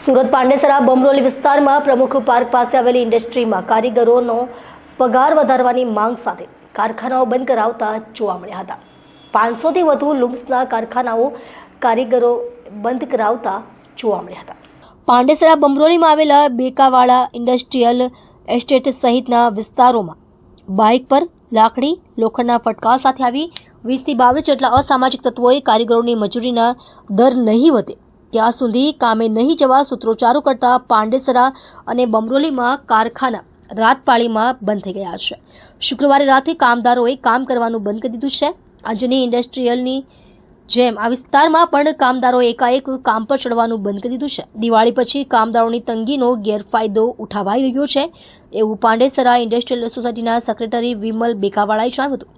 સુરત પાંડેસરા બમરોલી વિસ્તારમાં પ્રમુખ પાર્ક પાસે આવેલી ઇન્ડસ્ટ્રીમાં કારીગરોનો પગાર વધારવાની માંગ સાથે કારખાનાઓ બંધ કરાવતા જોવા મળ્યા હતા। 500થી વધુ લૂમ્સના કારખાનાઓ કારીગરો બંધ કરાવતા જોવા મળ્યા હતા। પાંડેસરા બમરોલીમાં આવેલા બેકાવાળા ઇન્ડસ્ટ્રીયલ એસ્ટેટ સહિતના વિસ્તારોમાં બાઇક પર લાકડી લોખંડના ફટકા સાથે આવી 20થી 22 જેટલા અસામાજિક તત્વોએ કારીગરોની મજૂરીના દર નહીં વધે ત્યાં સુધી કામે નહીં જવા સૂત્રોચ્ચારો કરતા પાંડેસરા અને બમરોલીમાં કારખાના રાતપાળીમાં બંધ થઈ ગયા છે। શુક્રવારે રાતે કામદારોએ કામ કરવાનું બંધ કરી દીધું છે। અંજની ઇન્ડસ્ટ્રીયલની જેમ આ વિસ્તારમાં પણ કામદારોએ એકાએક કામ પર ચડવાનું બંધ કરી દીધું છે। દિવાળી પછી કામદારોની તંગીનો ગેરફાયદો ઉઠાવાઈ રહ્યો છે એવું પાંડેસરા ઇન્ડસ્ટ્રીયલ સોસાયટીના સેક્રેટરી વિમલ બેકાવાળાએ જણાવ્યું હતું।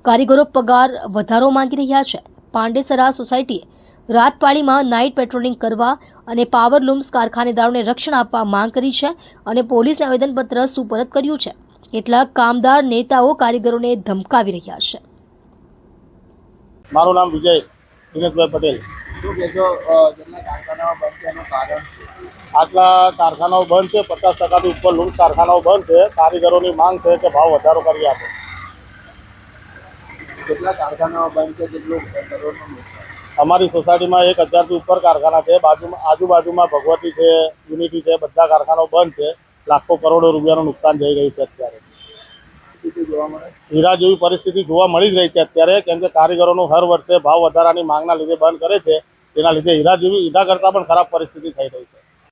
કારીગરો પગાર વધારો માંગી રહ્યા છે। પાંડેસરા સોસાયટીએ રાતપાળીમાં નાઇટ પેટ્રોલિંગ કરવા અને પાવર લૂમ્સ કારખાનેદારોને રક્ષણ આપવા માંગ કરી છે અને પોલીસને આવેદનપત્ર સુપરત કર્યું છે। કેટલાક કામદાર નેતાઓ કારીગરોને ધમકાવી રહ્યા છે। મારું નામ વિજય દિનેશભાઈ પટેલ। આટલા કારખાનાઓ બંધ છે, 50%થી ઉપર લૂમ્સ કારખાનાઓ બંધ છે। કારીગરોની માંગ છે કે ભાવ વધારો કરી આપો। કેટલા કારખાનાઓ બંધ છે? કેટલું અમારી સોસાયટીમાં 1000થી ઉપર કારખાના છે। આજુબાજુમાં ભગવતી છે, યુનિટી છે, બધા કારખાનાઓ બંધ છે। લાખો કરોડો રૂપિયાનું નુકસાન થઈ રહ્યું છે। અત્યારે જોવા મળે હીરા જેવી પરિસ્થિતિ જોવા મળી જ રહી છે અત્યારે, કેમ કે કારીગરોનું હર વર્ષે ભાવ વધારાની માંગના લીધે બંધ કરે છે। તેના લીધે હીરા કરતાં પણ ખરાબ પરિસ્થિતિ થઈ રહી છે।